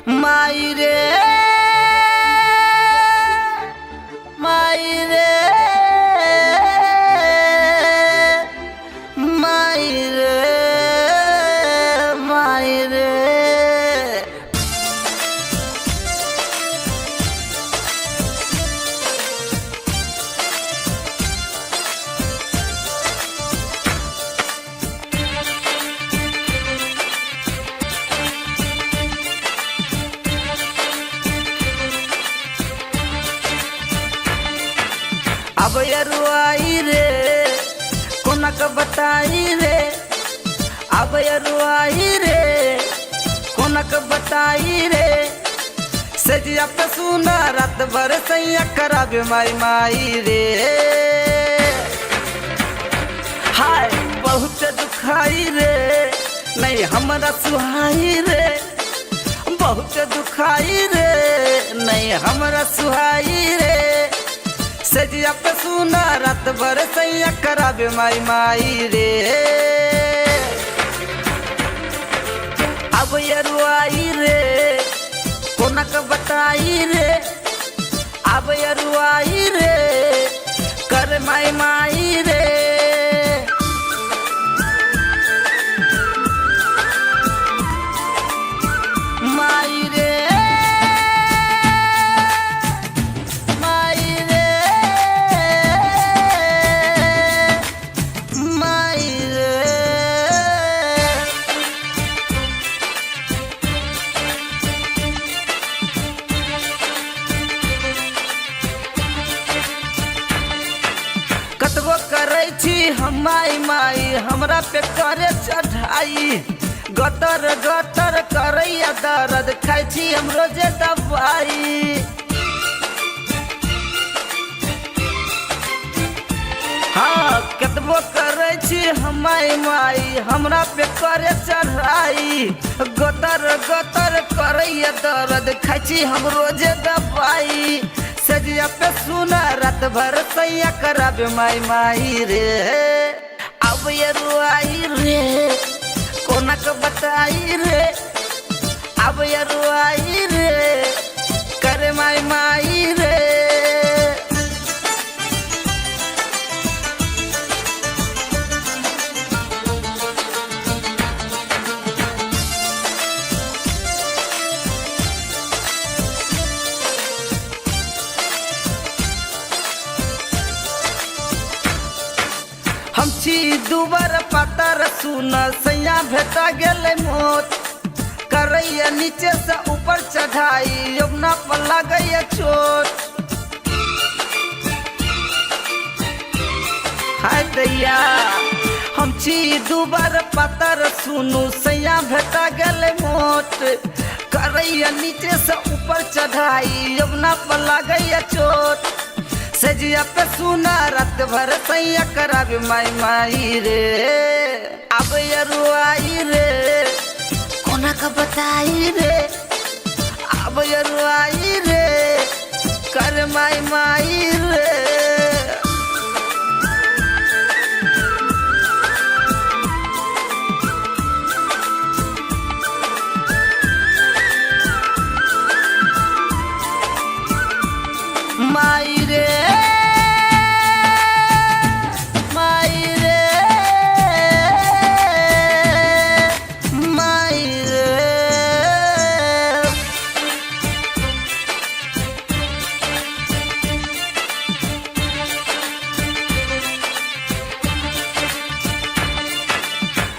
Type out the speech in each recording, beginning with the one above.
माई रे माई रे माई रे माई रे। अब यरुआई रे कोनक बताई रे, अब यरुआई रे कोनक बताई रे। सजिया पे सुना रात भर सैया कराबे माई माई रे। हाय बहुत दुखाई रे नहीं हमरा सुहाई रे, बहुत दुखाई रे नहीं हमरा सुहाई रे। सजिया पे सुना रात भर सैया कराबे माई माई रे। अब यरुआई रे कोनक बताई रे, अब यरुआई रे कर माई माई रे। माई रे माई रे माई रे। कतबो करै छी हम माई माई हमरा पे करे चढ़ाई। गतर गतर करैया दर्द खाइ छी हम रोजे दवाई। हाँ कतबो करै छी हम माई माई हमरा पे करे चढ़ाई। गतर गतर करैया दर्द खाइ छी हम रोजे दवाई। सजिया पे सुना रात भर सैया कराबे माई माई रे। अब यरुआई रे कोनक बताई रे, अब यरुआई रे करे माई माई रे। हम छी दुबर पतर सुन सैया भेटा गेले मोट। करैया नीचे से ऊपर चढ़ाई यमुना पर लगैया चोट। हाय दैया हम छी दुबर पतर सुनु सैया भेटा गेले मोट। करैया नीचे से ऊपर चढ़ाई यमुना पर लगैया चोट। सजिया पे सुना रात भर सैया कराबे माई माई रे। अब यरुआई रे कोनक बताई रे, अब यरुआई रे कर माई माई रे। माई रे माई रे माई रे।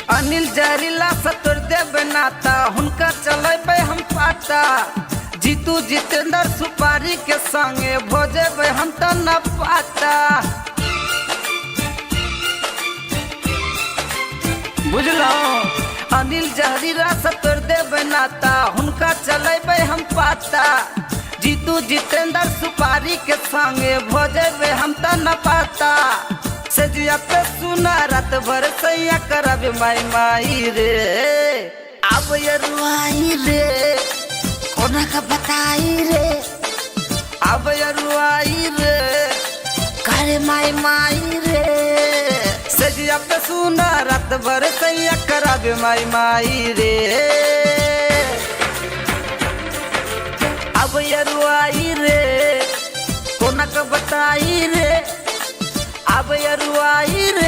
अनिल जहरीला सतुर देव नाता हुनका चलेबे हम पाता। जीतू जितेंद्र सुपारी के संगे भोजेबे हम तो न पाता। बुझलो अनिल जहरीला सतुर देव नाता हुनका चलेबे हम पाता। जीतू जितेंद्र सुपारी के संगे भोजेबे हम तो न पाता। सजिया पे सुना रात भर सैया कराबे माई माई रे। अब यरुआई रे कोनक बताई रे, अब यरुआई रे करे माई माई रे। सजिया पे सुना रात भर सैया कराबे माई माई रे। अरुआई रे कोना के बताई रे अब अरुआई रे